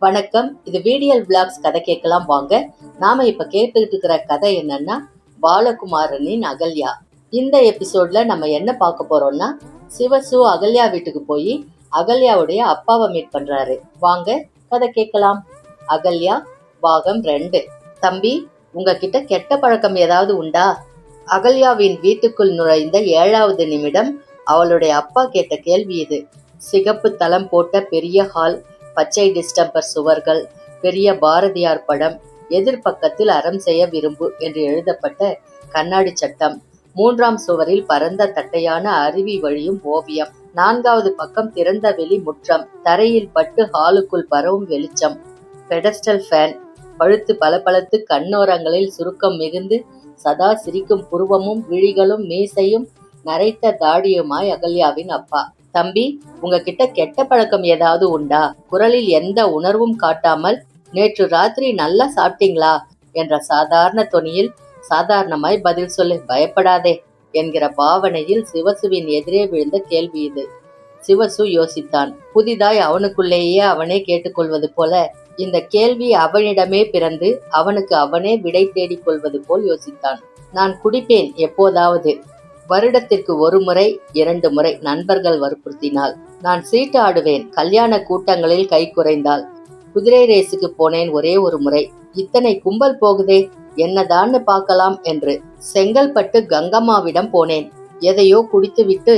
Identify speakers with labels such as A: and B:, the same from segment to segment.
A: வணக்கம். இது வீடியல் விளாக்ஸ் கதை கேட்கலாம் வாங்க. நாம இப்ப கேட்டுக்கிட்டு இருக்கிற கதை என்னன்னா பாலகுமாரனின் அகல்யா. இந்த எபிசோட்ல நம்ம என்ன பார்க்க போறோம்னா, சிவசு அகல்யா வீட்டுக்கு போய் அகல்யாவுடைய அப்பாவை மீட் பண்றாரு. வாங்க கதை கேட்கலாம். அகல்யா பாகம் 2. தம்பி, உங்ககிட்ட கெட்ட பழக்கம் ஏதாவது உண்டா? அகல்யாவின் வீட்டுக்குள் நுழைந்த 7வது நிமிடம் அவளுடைய அப்பா கேட்ட கேள்வி இது. சிகப்பு தளம் போட்ட பெரிய ஹால், பச்சை டிஸ்டம்பர் சுவர்கள், பெரிய பாரதியார் படம், எதிர்பக்கத்தில் அறம் செய்ய விரும்பு என்று எழுதப்பட்ட கண்ணாடி சட்டம், 3ஆம் சுவரில் பரந்த தட்டையான அருவி வழியும் ஓவியம், 4வது பக்கம் திறந்த வெளி முற்றம், தரையில் பட்டு ஹாலுக்குள் பரவும் வெளிச்சம், பெடஸ்டல் ஃபேன், பழுத்து பளபளத்து கண்ணோரங்களில் சுருக்கம் மிகுந்து சதா சிரிக்கும் புருவமும் விழிகளும் மீசையும் நரைத்த தாடியுமாய் அகல்யாவின் அப்பா. தம்பி, உங்ககிட்ட கெட்ட பழக்கம் ஏதாவது உண்டா? குரலில் எந்த உணர்வும் காட்டாமல், நேற்று ராத்திரி நல்லா சாப்பிட்டீங்களா என்ற சாதாரண தொனியில் சாதாரணமாய் பதில் சொல்லு, பயப்படாதே என்கிற பாவனையில் சிவசுவின் எதிரே விழுந்த கேள்வி இது. சிவசு யோசித்தான். புதிதாய் அவனுக்குள்ளேயே அவனே கேட்டுக்கொள்வது போல இந்த கேள்வி அவனிடமே பிறந்து அவனுக்கு அவனே விடை தேடிக் கொள்வது போல் யோசித்தான். நான் குடிப்பேன் எப்போதாவது. வருடத்திற்கு 1 முறை 2 முறை நண்பர்கள் வற்புறுத்தினால். நான் சீட்டு ஆடுவேன் கல்யாண கூட்டங்களில் கை குறைந்தால். குதிரை ரேஸுக்கு போனேன் ஒரே ஒரு முறை. இத்தனை கும்பல் போகுதே, என்னதான்னு பார்க்கலாம் என்று. செங்கல்பட்டு கங்கம்மாவிடம் போனேன். எதையோ குடித்துவிட்டு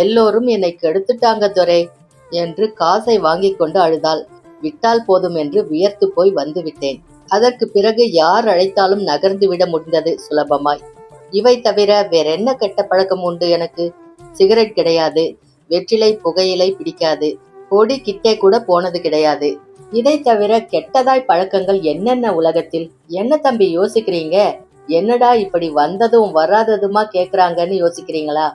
A: எல்லோரும் என்னை கெடுத்துட்டாங்க துரை என்று காசை வாங்கி கொண்டு அழுதாள். விட்டால் போதும் என்று வியர்த்து போய் வந்து விட்டேன். அதற்கு பிறகு யார் அழைத்தாலும் நகர்ந்து விட முடிந்தது சுலபமாய். இவை தவிர வேறென்ன கெட்ட பழக்கம் உண்டு எனக்கு? சிகரெட் கிடையாது, வெற்றிலை புகையிலை பிடிக்காது, பொடி கிட்டே கூட போனது கிடையாது. இதை தவிர கெட்டதாய் பழக்கங்கள் என்னென்ன உலகத்தில்? என்ன தம்பி யோசிக்கிறீங்க? என்னடா இப்படி வந்ததும் வராததுமா கேக்குறாங்கன்னு யோசிக்கிறீங்களா?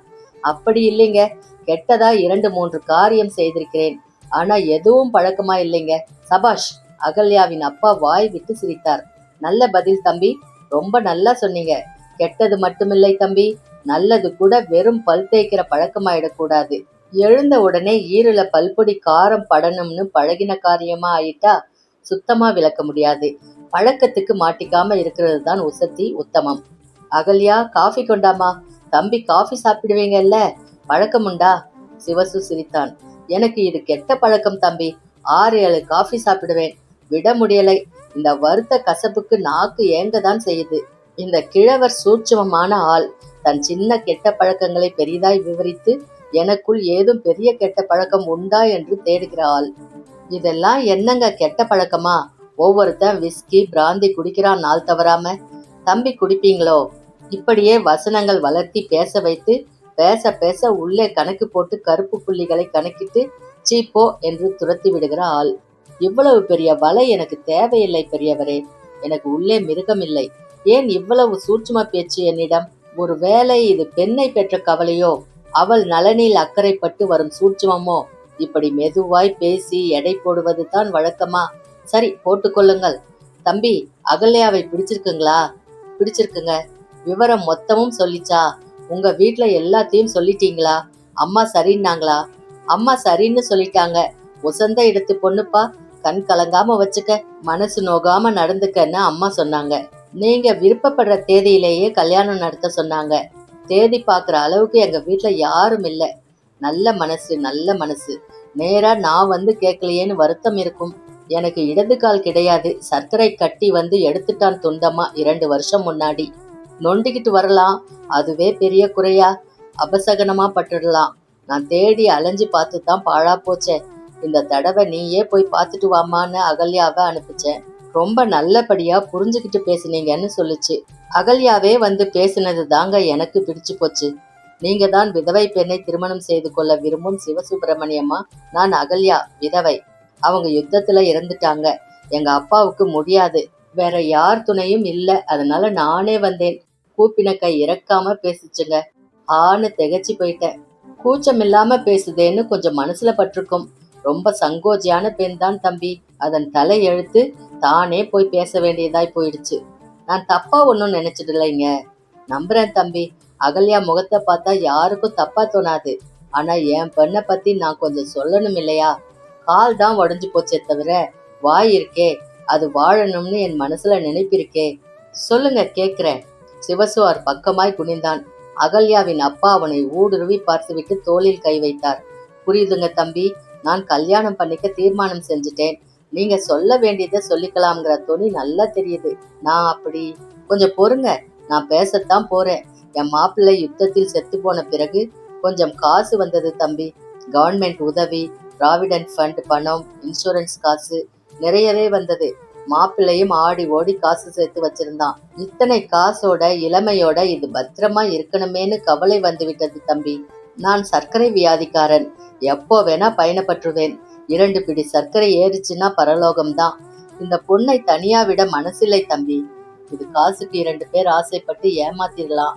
A: அப்படி இல்லைங்க. கெட்டதா 2-3 காரியம் செய்திருக்கிறேன். ஆனா எதுவும் பழக்கமா இல்லைங்க. சபாஷ்! அகல்யாவின் அப்பா வாய் விட்டு சிரித்தார். நல்ல பதில் தம்பி, ரொம்ப நல்லா சொன்னீங்க. கெட்டது மட்டுமில்லை தம்பி, நல்லது கூட வெறும் பல் தேய்க்கிற பழக்கமாயிடக்கூடாது. எழுந்த உடனே ஈரல பல்பொடி காரம் படணும்னு பழகின காரியமா ஆயிட்டா சுத்தமா விளக்க முடியாது. பழக்கத்துக்கு மாட்டிக்காம இருக்கிறது தான் உசத்தி உத்தமம். அகல்யா, காஃபி கொண்டாமா. தம்பி, காஃபி சாப்பிடுவீங்கல்ல, பழக்கம் உண்டா? சிவசு சிரித்தான். எனக்கு இது கெட்ட பழக்கம் தம்பி. 6-7 காஃபி சாப்பிடுவேன். விட முடியலை. இந்த வறுத்த கசப்புக்கு நாக்கு ஏங்கதான் செய்யுது. இந்த கிழவர் சூட்சுமமான ஆள். தன் சின்ன கெட்ட பழக்கங்களை பெரிதாய் விவரித்து எனக்குள் ஏதும் பெரிய கெட்ட பழக்கம் உண்டா என்று தேடுகிற ஆள். இதெல்லாம் என்னங்க கெட்ட பழக்கமா? ஒவ்வொருத்தன் விஸ்கி பிராந்தி குடிக்கிறான் நாள் தவறாம. தம்பி, குடிப்பீங்களோ? இப்படியே வசனங்கள் வளர்த்தி பேச வைத்து பேச பேச உள்ளே கணக்கு போட்டு கருப்பு புள்ளிகளை கணக்கிட்டு சீப்போ என்று துரத்தி விடுகிற ஆள். இவ்வளவு பெரிய வலை எனக்கு தேவையில்லை பெரியவரே. எனக்கு உள்ளே மிருகம் இல்லை. ஏன் இவ்வளவு சூட்சும பேச்சு என்னிடம்? ஒரு வேளை இது பெண்ணை பெற்ற கவலையோ, அவள் நலனில் அக்கறைப்பட்டு வரும் சூட்சுமமோ? இப்படி மெதுவாய் பேசி எடை போடுவது தான் வழக்கமா? சரி, போட்டுக்கொள்ளுங்கள். தம்பி, அகல்யாவை பிடிச்சிருக்குங்களா? பிடிச்சிருக்குங்க. விவரம் மொத்தமும் சொல்லிச்சா? உங்க வீட்டுல எல்லாத்தையும் சொல்லிட்டீங்களா? அம்மா சரின்னாங்களா? அம்மா சரின்னு சொல்லிட்டாங்க. உசந்த இடத்து பொண்ணுப்பா, கண் கலங்காம வச்சுக்க, மனசு நோகாம நடந்துக்கன்னு அம்மா சொன்னாங்க. நீங்க விருப்பப்படுற தேதியிலேயே கல்யாணம் நடத்த சொன்னாங்க. தேதி பார்க்குற அளவுக்கு எங்க வீட்டுல யாரும் இல்லை. நல்ல மனசு, நல்ல மனசு. நேரா நான் வந்து கேட்கலையேன்னு வருத்தம் இருக்கும். எனக்கு இடது கால் கிடையாது. சர்க்கரை கட்டி வந்து எடுத்துட்டான் துண்டமா 2 வருஷம் முன்னாடி. நொண்டிக்கிட்டு வரலாம், அதுவே பெரிய குறையா? அபசகனமா பட்டுடலாம். நான் தேடி அலைஞ்சு பார்த்து தான் பாழா போச்சே. இந்த தடவை நீயே போய் பார்த்துட்டு வாமான்னு அகல்யாவை அனுப்பிச்சேன். ரொம்ப நல்லபடியா புரிஞ்சுக்கிட்டு பேசுனீங்கன்னு சொல்லுச்சு. அகல்யாவே வந்து பேசினது தாங்க எனக்கு பிடிச்சு போச்சு. நீங்க தான் விதவை பெண்ணை திருமணம் செய்து கொள்ள விரும்பும் சிவசுப்பிரமணியம்மா. நான் அகல்யா, விதவை. அவங்க யுத்தத்துல இறந்துட்டாங்க. எங்க அப்பாவுக்கு முடியாது. வேற யார் துணையும் இல்லை. அதனால நானே வந்தேன். கூப்பின கை இறக்காம பேசிச்சுங்க. ஆன்னு திகச்சு போயிட்டேன். கூச்சம் இல்லாம பேசுதேன்னு கொஞ்சம் மனசுல பட்டிருக்கும். ரொம்ப சங்கோஜியான பெண் தான் தம்பி. அதன் தலை எழுத்து தானே போய் பேச வேண்டியதாய் போயிடுச்சு. நான் தப்பா ஒன்றும் நினைச்சிடலைங்க. நம்புறேன் தம்பி. அகல்யா முகத்தை பார்த்தா யாருக்கும் தப்பா தோணாது. ஆனா என் பெண்ணை பத்தி நான் கொஞ்சம் சொல்லணும் இல்லையா? கால் தான் உடஞ்சு போச்சே தவிர வாய் இருக்கே, அது வாழணும்னு என் மனசுல நினைப்பிருக்கே. சொல்லுங்க, கேக்குறேன். சிவசு அவர் பக்கமாய் குனிந்தான். அகல்யாவின் அப்பா அவனை ஊடுருவி பார்த்துவிட்டு தோளில் கை வைத்தார். புரியுதுங்க தம்பி, நான் கல்யாணம் பண்ணிக்க தீர்மானம் செஞ்சுட்டேன். நீங்க சொல்ல வேண்டியதை சொல்லிக்கலாம்ங்கிற துணி நல்லா தெரியுது. நான் அப்படி கொஞ்சம் பொறுங்க, நான் பேசத்தான் போறேன். என் மாப்பிள்ளை யுத்தத்தில் செத்து போன பிறகு கொஞ்சம் காசு வந்தது தம்பி. கவர்மெண்ட் உதவி, ப்ராவிடன்ட் ஃபண்ட் பணம், இன்சூரன்ஸ் காசு நிறையவே வந்தது. மாப்பிள்ளையும் ஆடி ஓடி காசு சேர்த்து வச்சிருந்தான். இத்தனை காசோட இளமையோட இது பத்திரமா இருக்கணுமேனு கவலை வந்து விட்டது தம்பி. நான் சர்க்கரை வியாதிக்காரன், எப்போ வேணா பயணப்பட்டுருவேன். 2 பிடி சர்க்கரை ஏறிச்சுன்னா பரலோகம்தான். இந்த பொண்ணை தனியா விட மனசில்லை தம்பி. இது காசுக்கு 2 பேர் ஆசைப்பட்டு ஏமாத்திடலாம்.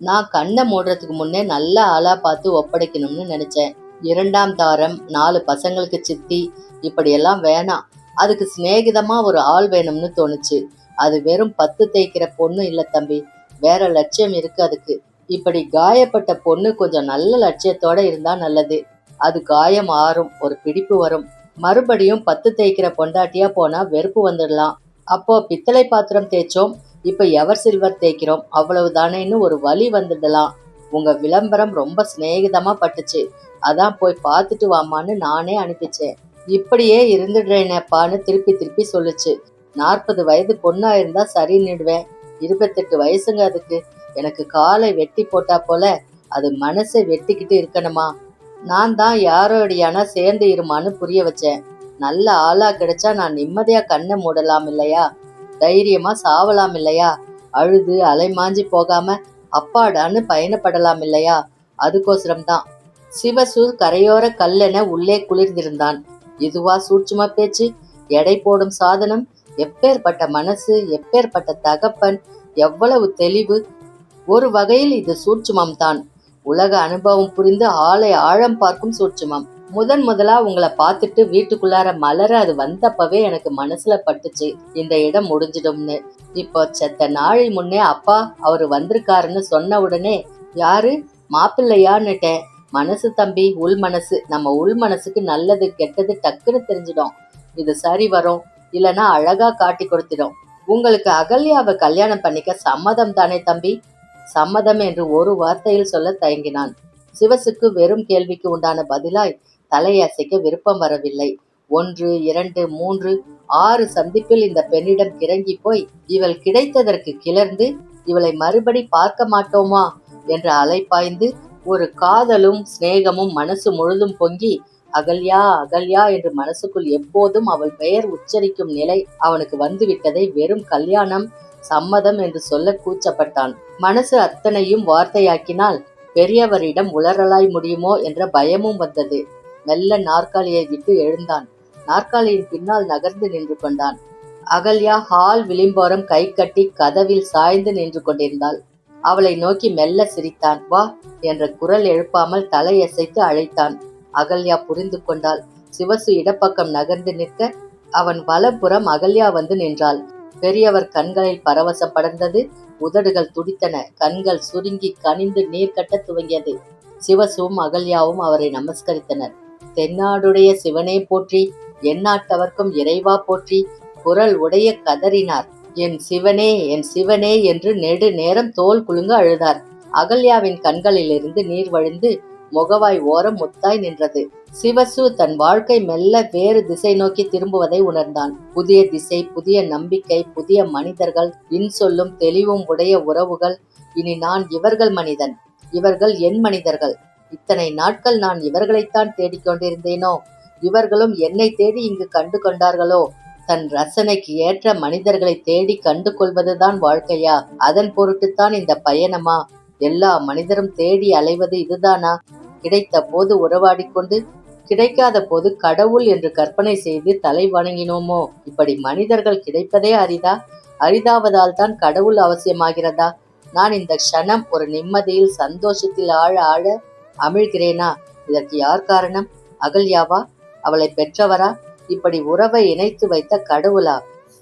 A: நான் கண்ணை மூடுறதுக்கு முன்னே நல்ல ஆளா பார்த்து ஒப்படைக்கணும்னு நினைச்சேன். 2ஆம் தாரம், 4 பசங்களுக்கு சித்தி, இப்படியெல்லாம் வேணாம். அதுக்கு சிநேகிதமா ஒரு ஆள் வேணும்னு தோணுச்சு. அது வெறும் 10 தேய்க்கிற பொண்ணு இல்ல தம்பி, வேற லட்சியம் இருக்கு அதுக்கு. இப்படி காயப்பட்ட பொண்ணு கொஞ்சம் நல்ல லட்சியத்தோட இருந்தா நல்லது. அது காயம் ஆறும், ஒரு பிடிப்பு வரும். மறுபடியும் 10 தேய்க்கிற பொண்டாட்டியா போனா வெறுப்பு வந்துடலாம். அப்போ பித்தளை பாத்திரம் தேய்ச்சோம், இப்ப எவர் சில்வர் தேய்க்கிறோம், அவ்வளவுதானேன்னு ஒரு வலி வந்துடலாம். உங்க விளம்பரம் ரொம்ப சிநேகிதமா பட்டுச்சு, அதான் போய் பார்த்துட்டு வாமான்னு நானே அனுப்பிச்சேன். இப்படியே இருந்துடுறேனேப்பான்னு திருப்பி திருப்பி சொல்லுச்சு. 40 வயது பொண்ணா இருந்தா சரின்னுடுவேன். 28 வயசுங்க அதுக்கு. எனக்கு காலை வெட்டி போட்டா போல அது மனசை வெட்டிக்கிட்டு இருக்கணுமா? நான் தான் யாரோடையானா சேர்ந்து இருமான்னு புரிய வச்சேன். நல்ல ஆளா கிடைச்சா நான் நிம்மதியா கண்ணை மூடலாம் இல்லையா, தைரியமா சாவலாம் இல்லையா, அழுது அலைமாஞ்சி போகாம அப்பாடான்னு பயணப்படலாம் இல்லையா, அதுக்கோசரம்தான். சிவசு கரையோர கல்லென உள்ளே குளிர்ந்திருந்தான். இதுவா சூட்சும பேச்சு, எடை போடும் சாதனம், எப்பேற்பட்ட மனசு, எப்பேற்பட்ட தகப்பன், எவ்வளவு தெளிவு. ஒரு வகையில் இது சூட்சுமம்தான். உலக அனுபவம் புரிந்து ஆளை ஆழம் பார்க்கும் சூட்சுமம். முதலா உங்களை பார்த்துட்டு வீட்டுக்குள்ளார மலர அது வந்தப்பவே எனக்கு மனசுல பட்டுச்சு, இந்த இடம் முடிஞ்சிடும்னு. இப்போ செத்த நாளை முன்னே அப்பா அவரு வந்திருக்காருன்னு சொன்ன உடனே யாரு மாப்பிள்ளையான்னுட்டேன். மனசு தம்பி, உள் மனசு. நம்ம உள் மனசுக்கு நல்லது கெட்டது டக்குன்னு தெரிஞ்சிடும். இது சரி வரும், இல்லைன்னா அழகா காட்டி கொடுத்திடும். உங்களுக்கு அகல்யாவை கல்யாணம் பண்ணிக்க சம்மதம் தானே தம்பி? சம்மதம் என்று ஒரு வார்த்தையில் சொல்ல தயங்கினான். சிவசுக்கு வெறும் கேள்விக்கு உண்டான பதிலாய் தலையசைக்க விருப்பம் வரவில்லை. 1, 2, 3, 6 சந்திப்பில் இந்த பெண்ணிடம் கிறங்கி போய் இவள் கிடைத்ததற்கு கிளர்ந்து இவளை மறுபடி பார்க்க மாட்டோமா என்ற அலைப்பாய்ந்து ஒரு காதலும் சிநேகமும் மனசு முழுதும் பொங்கி அகல்யா அகல்யா என்று மனசுக்குள் எப்போதும் அவள் பெயர் உச்சரிக்கும் நிலை அவனுக்கு வந்துவிட்டதை வெறும் கல்யாணம் சம்மதம் என்று சொல்ல கூச்சப்பட்டான். மனசு அத்தனையும் வார்த்தையாக்கினால் பெரியவரிடம் உளறலாய் முடியுமோ என்ற பயமும் வந்தது. மெல்ல நாற்காலியை விட்டு எழுந்தான். நாற்காலியின் பின்னால் நகர்ந்து நின்று கொண்டான். அகல்யா ஹால் விளிம்போரம் கை கட்டி கதவில் சாய்ந்து நின்று கொண்டிருந்தாள். அவளை நோக்கி மெல்ல சிரித்தான். வா என்ற குரல் எழுப்பாமல் தலையசைத்து அழைத்தான். அகல்யா புரிந்து கொண்டாள். சிவசு இடப்பக்கம் நகர்ந்து நிற்க அவன் வலப்புறம் அகல்யா வந்து நின்றாள். பெரியவர் கண்களில் பரவசம் படர்ந்தது. உதடுகள் துடித்தன. கண்கள் சுருங்கி கனிந்து நீர் கட்ட துவங்கியது. சிவசுவும் அகல்யாவும் அவரை நமஸ்கரித்தனர். தென்னாடுடைய சிவனே போற்றி, எந்நாட்டவர்க்கும் இறைவா போற்றி குரல் உடைய கதறினார். என் சிவனே, என் சிவனே என்று நெடு நேரம் தோல் குலுங்க அழுதார். அகல்யாவின் கண்களிலிருந்து நீர் வழிந்து முகவாய் ஓரம் முத்தாய் நின்றது. சிவசு தன் வாழ்க்கை மெல்ல வேறு திசை நோக்கி திரும்புவதை உணர்ந்தான். புதிய திசை, புதிய நம்பிக்கை, புதிய மனிதர்கள், இன்சொல்லும் தெளிவும் உடைய உறவுகள். இனி நான் இவர்கள் மனிதன், இவர்கள் என் மனிதர்கள். இத்தனை நாட்கள் நான் இவர்களைத்தான் தேடிக்கொண்டிருந்தேனோ, இவர்களும் என்னை தேடி இங்கு கண்டு கொண்டார்களோ. தன் ரசனைக்கு ஏற்ற மனிதர்களை தேடி கண்டு கொள்வதுதான் வாழ்க்கையா? அதன் பொருட்டுத்தான் இந்த பயணமா? எல்லா மனிதரும் தேடி அலைவது இதுதானா? கிடைத்த போது உறவாடிக்கொண்டு, கிடைக்காத போது கடவுள் என்று கற்பனை செய்து தலை வணங்கினோமோ? இப்படி மனிதர்கள் கிடைப்பதே அரிதா? அரிதாவதால் தான் கடவுள் அவசியமாகிறதா? நான் இந்த க்ஷணம் ஒரு நிம்மதியில் சந்தோஷத்தில் ஆழ ஆழ அமிழ்கிறேனா? இதற்கு யார் காரணம்? அகல்யாவா? அவளை பெற்றவரா? இப்படி உறவை இணைத்து வைத்த கடவுளா?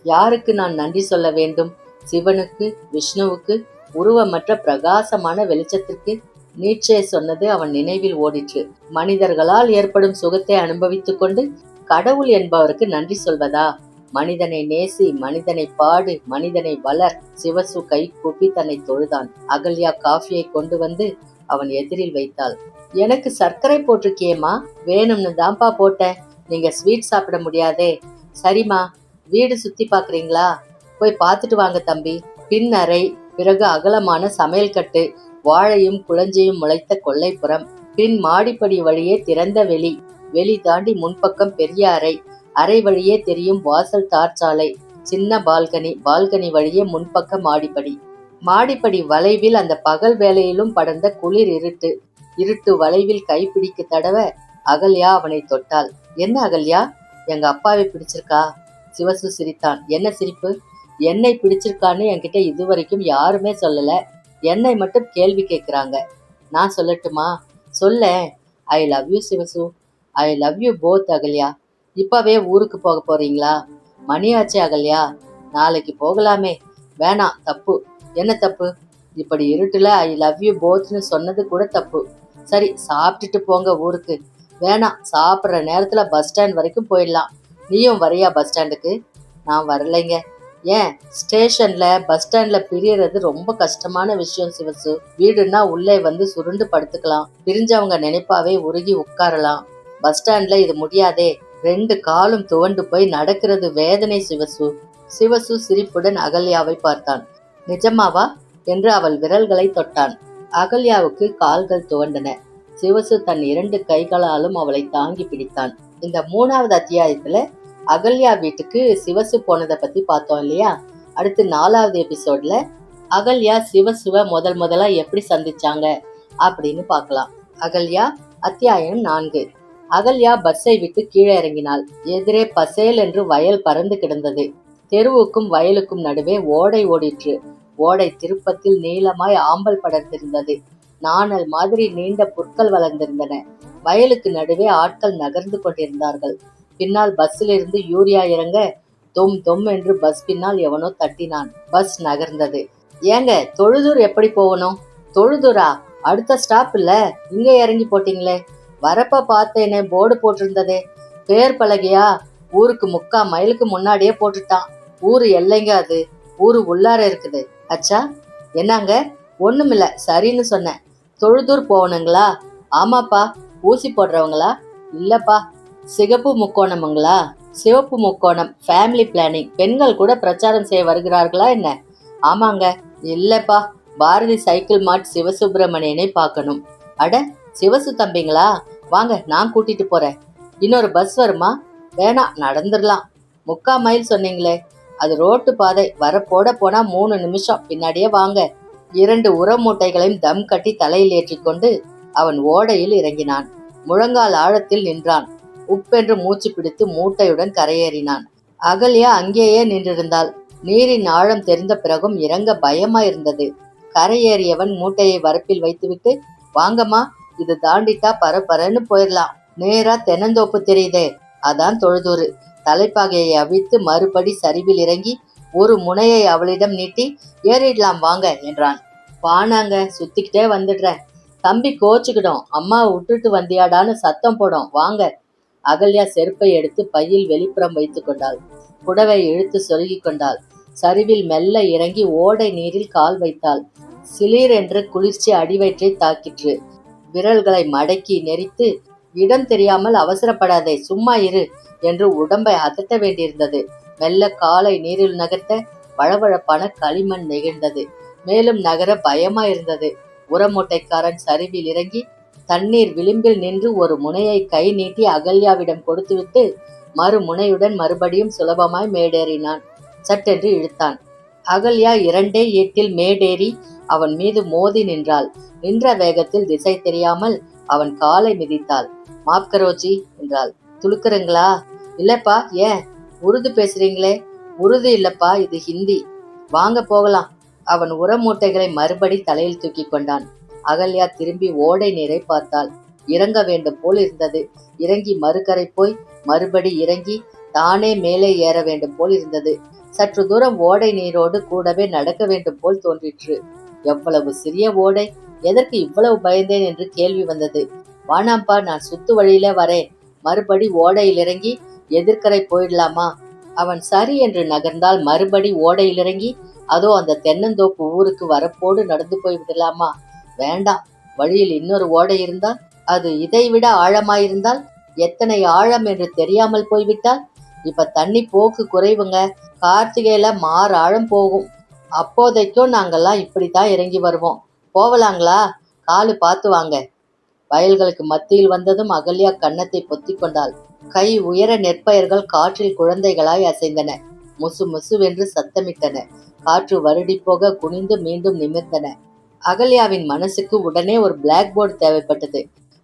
A: யாருக்கு நான் நன்றி சொல்ல வேண்டும்? சிவனுக்கு, விஷ்ணுவுக்கு, உருவமற்ற பிரகாசமான வெளிச்சத்திற்கு? நீட்சே சொன்னது அவன் நினைவில் ஓடிற்று. மனிதர்களால் ஏற்படும் சுகத்தை அனுபவித்துக் கொண்டு கடவுள் என்பவருக்கு நன்றி சொல்வதா? மனிதனை நேசி, மனிதனை பாடு, மனிதனை வளர். சிவசு கை கூப்பி தன்னை தொழுதான். அகல்யா காஃபியை கொண்டு வந்து அவன் எதிரில் வைத்தாள். எனக்கு சர்க்கரை போட்டிருக்கியேம்மா. வேணும்னு தான்ப்பா போட்டேன். நீங்க ஸ்வீட் சாப்பிட முடியாதே. சரிம்மா, வீடு சுத்தி பாக்குறீங்களா? போய் பார்த்துட்டு வாங்க தம்பி. பின் அறை, பிறகு அகலமான சமையல் கட்டு, வாழையும் குளஞ்சியும் முளைத்த கொல்லைப்புறம், பின் மாடிப்படி வழியே திறந்த வெளி, வெளி தாண்டி முன்பக்கம் பெரிய அறை, அறை வழியே தெரியும் வாசல் தார்ச்சாலை, சின்ன பால்கனி, பால்கனி வழியே முன்பக்க மாடிப்படி. மாடிப்படி வளைவில் அந்த பகல் வேளையிலும் படர்ந்த குளிர் இருட்டு. இருட்டு வளைவில் கைப்பிடிக்கு தடவ அகல்யா அவனை தொட்டாள். என்ன அகல்யா, எங்க அப்பாவை பிடிச்சிருக்கா? சிவசு சிரித்தான். என்ன சிரிப்பு? என்னை பிடிச்சிருக்கான்னு என்கிட்ட இதுவரைக்கும் யாருமே சொல்லல. என்னை மட்டும் கேள்வி கேட்குறாங்க. நான் சொல்லட்டுமா? சொல்ல. I love you Sivasu. I love you both Ahalya. இப்பவே ஊருக்கு போக போறீங்களா? மணியாச்சு அகல்யா. நாளைக்கு போகலாமே. வேணாம், தப்பு. என்ன தப்பு? இப்படி இருட்டுல ஐ லவ் யூ போத்னு சொன்னது கூட தப்பு. சரி, சாப்பிட்டுட்டு போங்க ஊருக்கு. வேணாம், சாப்பிட்ற நேரத்துல பஸ் ஸ்டாண்ட் வரைக்கும் போயிடலாம். நீயும் வரையா பஸ் ஸ்டாண்டுக்கு? நான் வரலைங்க. ஏன்? ஸ்டேஷன்ல பஸ் ஸ்டாண்ட்ல பிரியறது ரொம்ப கஷ்டமான விஷயம் சிவசு. வீடுன்னா உள்ளே வந்து சுருண்டு படுத்துக்கலாம். பிரிஞ்சவங்க நினைப்பாவே உருகி உட்காரலாம். பஸ் ஸ்டாண்ட்ல இது முடியாதே. 2 காலும் துவண்டு போய் நடக்கிறது வேதனை சிவசு. சிவசு சிரிப்புடன் அகல்யாவை பார்த்தான். நிஜமாவா என்று அவள் விரல்களை தொட்டான். அகல்யாவுக்கு கால்கள் துவண்டன. சிவசு தன் 2 கைகளாலும் அவளை தாங்கி பிடித்தான். இந்த 3வது அத்தியாயத்துல அகல்யா வீட்டுக்கு சிவசு போனதை பத்தி பார்த்தோம் இல்லையா? அடுத்து 4வது எபிசோட்ல அகல்யா சிவசுவ முதலா எப்படி சந்திச்சாங்க அப்படின்னு பார்க்கலாம். அகல்யா அத்தியாயம் 4. அகல்யா பஸ்ஸை விட்டு கீழே இறங்கினாள். எதிரே பசேல் என்று வயல் பறந்து கிடந்தது. தெருவுக்கும் வயலுக்கும் நடுவே ஓடை ஓடிற்று. ஓடை திருப்பத்தில் நீளமாய் ஆம்பல் படர்ந்திருந்தது. நாணல் மாதிரி நீண்ட புற்கள் வளர்ந்திருந்தன. வயலுக்கு நடுவே ஆட்கள் நகர்ந்து கொண்டிருந்தார்கள். பின்னால் பஸ்ஸிலிருந்து யூரியா இறங்க தொம் தொம் என்று பஸ் பின்னால் எவனோ தட்டினான். பஸ் நகர்ந்தது. ஏங்க, தொழுதூர் எப்படி போகணும்? தொழுதூரா? அடுத்த ஸ்டாப் இல்ல, இங்க இறங்கி போட்டீங்களே. வரப்ப பார்த்தேனே, போர்டு போட்டிருந்ததே. பேர் பலகையா? ஊருக்கு 3/4 மைலுக்கு முன்னாடியே போட்டுட்டான். ஊரு எல்லைங்க அது. ஊரு உள்ளார இருக்குது. அச்சா, என்னங்க? ஒண்ணுமில்ல, சரின்னு சொன்னேன். தொழுதூர் போகணுங்களா? ஆமாப்பா. ஊசி போடுறவங்களா? இல்லப்பா. சிகப்பு முக்கோணமுங்களா? சிவப்பு முக்கோணம். Family planning. பெண்கள் கூட பிரச்சாரம் செய்ய வருகிறார்களா என்ன? ஆமாங்க. இல்லப்பா, பாரதி சைக்கிள் மார்ட் சிவசுப்பிரமணியனை பார்க்கணும். அட, சிவசு தம்பிங்களா? வாங்க, நான் கூட்டிட்டு போறேன். இன்னொரு பஸ் வருமா? வேணாம், நடந்துடலாம். 3/4 மைல் சொன்னீங்களே, அது ரோட்டு பாதை. வரப்போட போனா 3 நிமிஷம். பின்னாடியே வாங்க. 2 உர மூட்டைகளையும் தம் கட்டி தலையில் ஏற்றிக்கொண்டு அவன் ஓடையில் இறங்கினான். முழங்கால் ஆழத்தில் நின்றான். உப்பென்று மூச்சு பிடித்து மூட்டையுடன் கரையேறினான். அகல்யா அங்கேயே நின்றிருந்தாள். நீரின் ஆழம் தெரிந்த பிறகும் இறங்க பயமாயிருந்தது. கரையேறியவன் மூட்டையை வரப்பில் வைத்துவிட்டு, வாங்கம்மா, இது தாண்டிட்டா பரபரன்னு போயிடலாம். நேரா தென்னந்தோப்பு தெரியுதே, அதான் தொழுதூரு. தலைப்பாகையை அவிழ்த்து மறுபடி சரிவில் இறங்கி ஒரு முனையை அவளிடம் நீட்டி, ஏறிடலாம் வாங்க என்றான். வானாங்க, சுத்திக்கிட்டே வந்துடுறேன். தம்பி கோச்சுக்கிடும். அம்மாவை விட்டுட்டு வந்தியாடான்னு சத்தம் போடும். வாங்க. அகல்யா செருப்பை எடுத்து பையில் வெளிப்புறம் வைத்து கொண்டாள். புடவை இழுத்து சொருகி கொண்டாள். சரிவில் மெல்ல இறங்கி ஓடை நீரில் கால் வைத்தாள். சிலீர் என்று குளிர்ச்சி அடிவயிற்றை தாக்கிற்று. விரல்களை மடக்கி நெறித்து, இடம் தெரியாமல் அவசரப்படாதே, சும்மா இரு என்று உடம்பை அதட்ட வேண்டியிருந்தது. மெல்ல காலை நீரில் நகர்த்த வழவழப்பான களிமண் நெகிழ்ந்தது. மேலும் நகர பயமாயிருந்தது. உரமூட்டைக்காரன் சரிவில் இறங்கி தண்ணீர் விளிம்பில் நின்று ஒரு முனையை கை நீட்டி அகல்யாவிடம் கொடுத்துவிட்டு மறுமுனையுடன் மறுபடியும் சுலபமாய் மேடேறினான். சட்டென்று இழுத்தான். அகல்யா 2 ஈட்டில் மேடேறி அவன் மீது மோதி நின்றாள். நின்ற வேகத்தில் திசை தெரியாமல் அவன் காலை மிதித்தாள். மாப்கரோஜி என்றாள். துளுக்குறீங்களா? இல்லப்பா. ஏன்? உருது பேசுறீங்களே. உருது இல்லப்பா, இது ஹிந்தி. வாங்க போகலாம். அவன் உரமூட்டைகளை மறுபடி தலையில் தூக்கி கொண்டான். அகல்யா திரும்பி ஓடை நீரை பார்த்தாள். இறங்க வேண்டும் போல் இருந்தது. இறங்கி மறுகரை போய் மறுபடி இறங்கி தானே மேலே ஏற வேண்டும் போல் இருந்தது. சற்று தூரம் ஓடை நீரோடு கூடவே நடக்க வேண்டும் போல் தோன்றிற்று. எவ்வளவு சிறிய ஓடை! எதற்கு இவ்வளவு பயந்தேன் என்று கேள்வி வந்தது. வானாம்பா, நான் சுத்து வழியில வரேன். மறுபடி ஓடையில் இறங்கி எதிர்க்கரை போயிடலாமா? அவன் சரி என்று நகர்ந்தால் மறுபடி ஓடையில் இறங்கி அதோ அந்த தென்னந்தோப்பு ஊருக்கு வரப்போடு நடந்து போய் விடலாமா? வேண்டாம். வழியில் இன்னொரு ஓடை இருந்தால், அது இதைவிட ஆழமாயிருந்தால், எத்தனை ஆழம் என்று தெரியாமல் போய்விட்டால்? இப்ப தண்ணி போக்கு குறைவுங்க. கார்த்திகையில மாறு ஆழம் போகும். அப்போதைக்கும் நாங்கெல்லாம் இப்படித்தான் இறங்கி வருவோம். போவலாங்களா? காலு பார்த்து வாங்க. வயல்களுக்கு மத்தியில் வந்ததும் அகல்யா கன்னத்தை பொத்தி கொண்டாள். கை உயர நெற்பயிர்கள் காற்றில் குழந்தைகளாய் அசைந்தன. முசு முசுவென்று சத்தமிட்டன. காற்று வருடி போக குனிந்து மீண்டும் நிமிர்ந்தன. அகல்யாவின் மனசுக்கு உடனே ஒரு பிளாக் போர்டு தேவைப்பட்டது.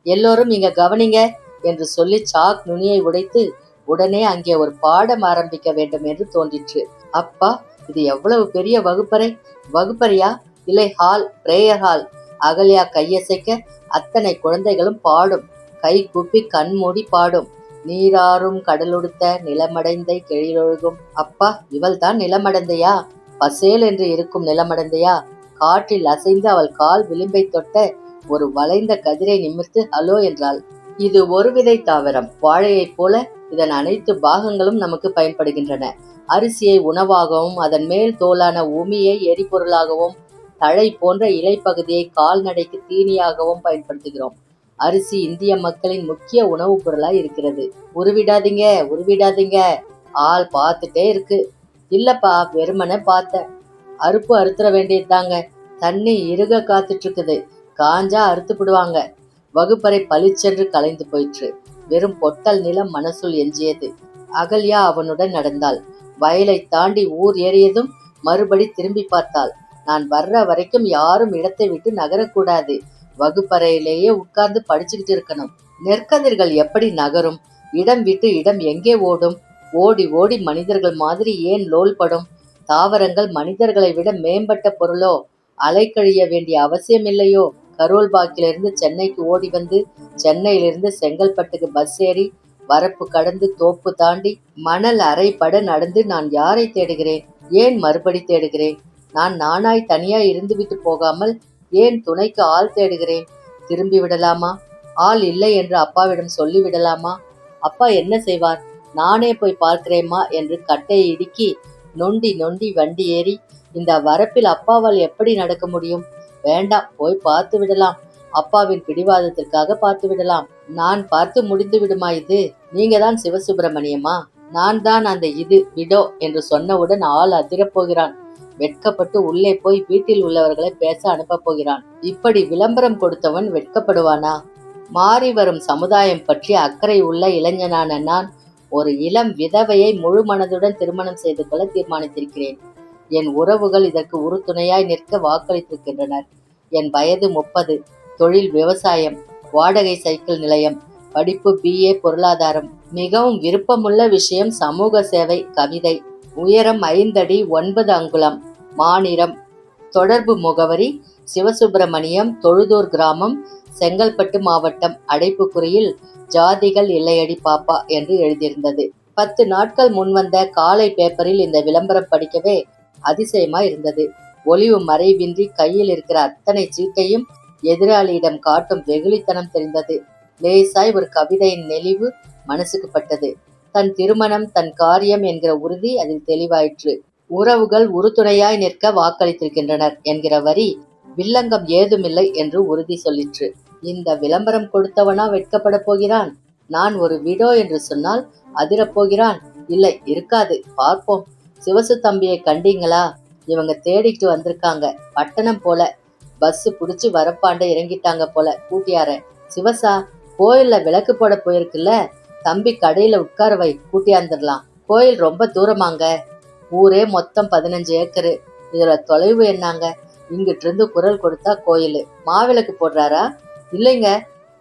A: எல்லோரும் இங்க கவனிங்க என்று சொல்லி சாக் நுனியை உடைத்து உடனே அங்கே ஒரு பாடம் ஆரம்பிக்க வேண்டும் என்று தோன்றிற்று. அப்பா, இது எவ்வளவு பெரிய வகுப்பறை! வகுப்பறையா? இல்லை, ஹால், பிரேயர் ஹால். அகல்யா கையசைக்க அத்தனை குழந்தைகளும் பாடும். கை கூப்பி கண் மூடி பாடும். நீராறும் கடலுடுத்த நிலமடைந்தை கெழிலொழுகும். அப்பா, இவள் தான் நிலமடந்தையா? பசேல் என்று இருக்கும் நிலமடந்தையா? காற்றில் அசைந்து அவள் கால் விளிம்பை தொட்ட ஒரு வளைந்த கதிரை நிமிர்த்து ஹலோ என்றாள். இது ஒரு விதை தாவரம். வாழையைப் போல இதன் அனைத்து பாகங்களும் நமக்கு பயன்படுகின்றன. அரிசியை உணவாகவும், அதன் மேல் தோலான உமியை எரிபொருளாகவும், தழை போன்ற இலைப்பகுதியை கால்நடைக்கு தீனியாகவும் பயன்படுத்துகிறோம். அரிசி இந்திய மக்களின் முக்கிய உணவுப் பொருளாய் இருக்கிறது. உருவிடாதீங்க, உருவிடாதீங்க. ஆள் பார்த்துட்டே இருக்கு. இல்லப்பா, வெறுமனே பார்த்தேன். அறுப்பு அறுத்துற வேண்டியதுதாங்க. தண்ணி இறுக காத்துட்டு இருக்குது. காஞ்சா அறுத்துப்பிடுவாங்க. வகுப்பறை பளிச்சென்று கலைந்து போயிற்று. வெறும் பொட்டல் நிலம் மனசுள் எஞ்சியது. அகல்யா அவனுடன் நடந்தாள். வயலை தாண்டி ஊர் ஏறியதும் மறுபடி திரும்பி பார்த்தாள். நான் வர்ற வரைக்கும் யாரும் இடத்தை விட்டு நகரக்கூடாது. வகுப்பறையிலேயே உட்கார்ந்து படிச்சுக்கிட்டு இருக்கணும். நெற்கதிர்கள் எப்படி நகரும்? இடம் விட்டு இடம் எங்கே ஓடும்? ஓடி ஓடி மனிதர்கள் மாதிரி ஏன் லோல்படும்? தாவரங்கள் மனிதர்களை விட மேம்பட்ட பொருளோ? அலைக்கழிய வேண்டிய அவசியம் இல்லையோ? கரோல்பாக்கிலிருந்து சென்னைக்கு ஓடி வந்து, சென்னையிலிருந்து செங்கல்பட்டுக்கு பஸ் ஏறி, வரப்பு கடந்து, தோப்பு தாண்டி, மணல் அரைப்பட நடந்து நான் யாரை தேடுகிறேன்? ஏன் மறுபடி தேடுகிறேன்? நான் நானாய் தனியாய் இருந்துவிட்டு போகாமல் ஏன் துணைக்கு ஆள் தேடுகிறேன்? திரும்பி விடலாமா? ஆள் இல்லை என்று அப்பாவிடம் சொல்லி விடலாமா? அப்பா என்ன செய்வார்? நானே போய் பார்க்கிறேம்மா என்று கட்டையை இடுக்கி நொண்டி நொண்டி வண்டி ஏறி, இந்த வரப்பில் அப்பாவால் எப்படி நடக்க முடியும்? வேண்டாம், போய் பார்த்து விடலாம். அப்பாவின் பிடிவாதத்திற்காக பார்த்து விடலாம். நான் பார்த்து முடிந்து விடுமா இது? நீங்க தான் சிவசுப்பிரமணியமா? நான் தான் அந்த இது விடோ என்று சொன்னவுடன் ஆள் அதிரப் போகிறான். வெட்கப்பட்டு உள்ளே போய் வீட்டில் உள்ளவர்களை பேச அனுப்ப போகிறான். இப்படி விளம்பரம் கொடுத்தவன் வெட்கப்படுவானா? மாறி வரும் சமுதாயம் பற்றி அக்கறை உள்ள இளைஞனான நான் ஒரு இளம் விதவையை முழு மனதுடன் திருமணம் செய்து கொள்ள தீர்மானித்திருக்கிறேன். என் உறவுகள் இதற்கு உறுதுணையாய் நிற்க வாக்களித்திருக்கின்றனர். என் வயது 30. தொழில் விவசாயம். வாடகை சைக்கிள் நிலையம். படிப்பு BA பொருளாதாரம். மிகவும் விருப்பமுள்ள விஷயம் சமூக சேவை, கவிதை. உயரம் 5 அடி 9 அங்குலம். மாநிறம். தொடர்பு முகவரி சிவசுப்பிரமணியம், தொழுதூர் கிராமம், செங்கல்பட்டு மாவட்டம். அடைப்புக்குறியில் ஜாதிகள் இல்லையடி பாப்பா என்று எழுதியிருந்தது. 10 நாட்கள் முன் வந்த காலை பேப்பரில் இந்த விளம்பரம் படிக்கவே அதிசயமா இருந்தது. ஒளிவு மறைவின்றி கையில் இருக்கிற அத்தனை சீட்டையும் எதிராளியிடம் காட்டும் வெகுளித்தனம் தெரிந்தது. லேசாய் ஒரு கவிதையின் நெளிவு மனசுக்கு பட்டது. தன் திருமணம், தன் காரியம் என்கிற உறுதி அதில் தெளிவாயிற்று. உறவுகள் உறுதுணையாய் நிற்க வாக்களித்திருக்கின்றனர் என்கிற வரி வில்லங்கம் ஏதுமில்லை என்று உறுதி சொல்லிற்று. இந்த விளம்பரம் கொடுத்தவனா வெட்கப்பட போகிறான்? நான் ஒரு விடோ என்று சொன்னால் அதிரப்போகிறான்? இல்லை, இருக்காது, பார்ப்போம். சிவசு தம்பியை கண்டீங்களா? இவங்க தேடிட்டு வந்திருக்காங்க. பட்டணம் போல. பஸ் புடிச்சு வரப்பாண்ட இறங்கிட்டாங்க போல. கூட்டியார. சிவசா, கோயில்ல விளக்கு போட போயிருக்குல்ல, தம்பி கடையில உட்கார வை, கூட்டியாந்துடலாம். கோயில் ரொம்ப தூரமாங்க. ஊரே மொத்தம் 15 ஏக்கரு. இதுல தொலைவு என்னாங்க? இங்கிட்டு இருந்து குரல் கொடுத்தா கோயில். மாவிளக்கு போடுறாரா? இல்லைங்க,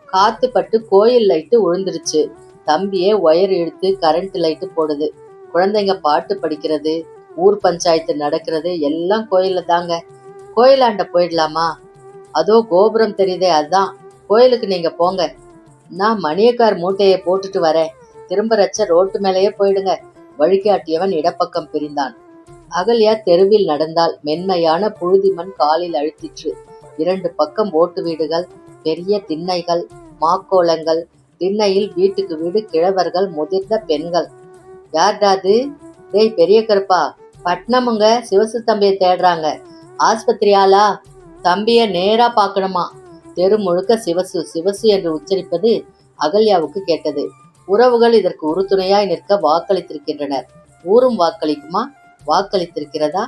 A: காத்து பட்டு கோயில் லைட்டு விழுந்துருச்சு. தம்பியே ஒயர் இழுத்து கரண்ட் லைட்டு போடுது. குழந்தைங்க பாட்டு படிக்கிறது, ஊர் பஞ்சாயத்து நடக்கிறது எல்லாம் கோயில்ல தாங்க. கோயிலாண்ட போயிடலாமா? அதோ கோபுரம் தெரியுதே, அதுதான். கோயிலுக்கு நீங்க போங்க. நான் மணியக்கார் மூட்டையை போட்டுட்டு வரேன். திரும்ப ரச்ச ரோட்டு மேலேயே போயிடுங்க. வழிகாட்டியவன் இடப்பக்கம் பிரிந்தான். அகல்யா தெருவில் நடந்தால் மென்மையான புழுதி மண் காலில் அழுத்திற்று. 2 பக்கம் ஓட்டு வீடுகள், பெரிய திண்ணைகள், மாக்கோலங்கள். திண்ணையில் வீட்டுக்கு வீடு கிழவர்கள், முதிர்ந்த பெண்கள். யார்டா அது? டேய் பெரிய கருப்பா, பட்னமுங்க சிவசு தம்பியை தேடுறாங்க. ஆஸ்பத்திரியாலா? தம்பிய நேரா பார்க்கணுமா? தெரு முழுக்க சிவசு சிவசு என்று உச்சரிப்பது அகல்யாவுக்கு கேட்டது. உறவுகள் இதற்கு உறுதுணையாய் நிற்க வாக்களித்திருக்கின்றனர். ஊரும் வாக்களிக்குமா? வாக்களித்திருக்கிறதா?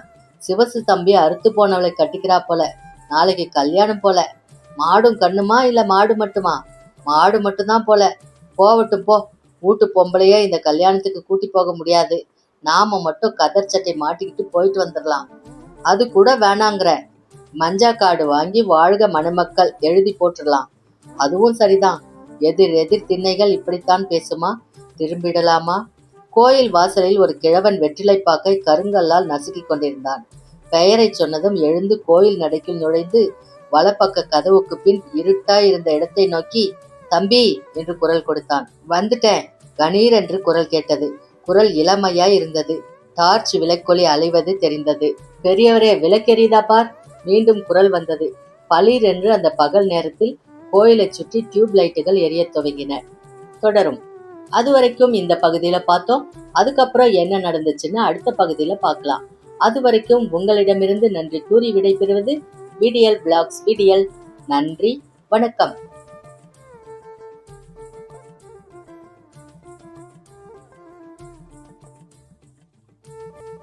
A: சிவசு தம்பி அறுத்து போனவளை கட்டிக்கிறா போல. நாளைக்கு கல்யாணம் போல. மாடும் கண்ணுமா இல்ல மாடு மட்டுமா? மாடு மட்டும்தான் போல. போவட்டும் போ. வீட்டு பொம்பளையே இந்த கல்யாணத்துக்கு கூட்டி போக முடியாது. நாம மட்டும் கதர் சட்டை மாட்டிக்கிட்டு போயிட்டு வந்துடலாம். அது கூட வேணாங்கிற. மஞ்சா கார்டு வாங்கி வாழ்க மணமக்கள் எழுதி போட்டுடலாம். அதுவும் சரிதான். எதிர் எதிர் திண்ணைகள் இப்படித்தான் பேசுமா? திரும்பிடலாமா? கோயில் வாசலில் ஒரு கிழவன் வெற்றிலைப்பாக்கை கருங்கல்லால் நசுக்கிக் கொண்டிருந்தான். பெயரை சொன்னதும் எழுந்து கோயில் நடைக்குள் நுழைந்து வலப்பக்க கதவுக்கு பின் இருட்டாய் இருந்த இடத்தை நோக்கி, தம்பி என்று குரல் கொடுத்தான். வந்துட்டேன். கணீர் என்று குரல் கேட்டது. குரல் இளமையாய் இருந்தது. டார்ச் விளக்கொலி அலைவது தெரிந்தது. பெரியவரே, விளக்கெறியதா பார். மீண்டும் குரல் வந்தது. பளீர் என்று அந்த பகல் நேரத்தில் கோயிலை சுற்றி டியூப் லைட்டுகள் எரிய துவங்கின. தொடரும். அது வரைக்கும் இந்த பகுதியில பார்த்தோம். அதுக்கப்புறம் என்ன நடந்துச்சுன்னு அடுத்த பகுதியில பார்க்கலாம். அது வரைக்கும் உங்களிடமிருந்து நன்றி கூறி விடைபெறுவது விடியல் விளாக்ஸ் விடியல். நன்றி, வணக்கம்.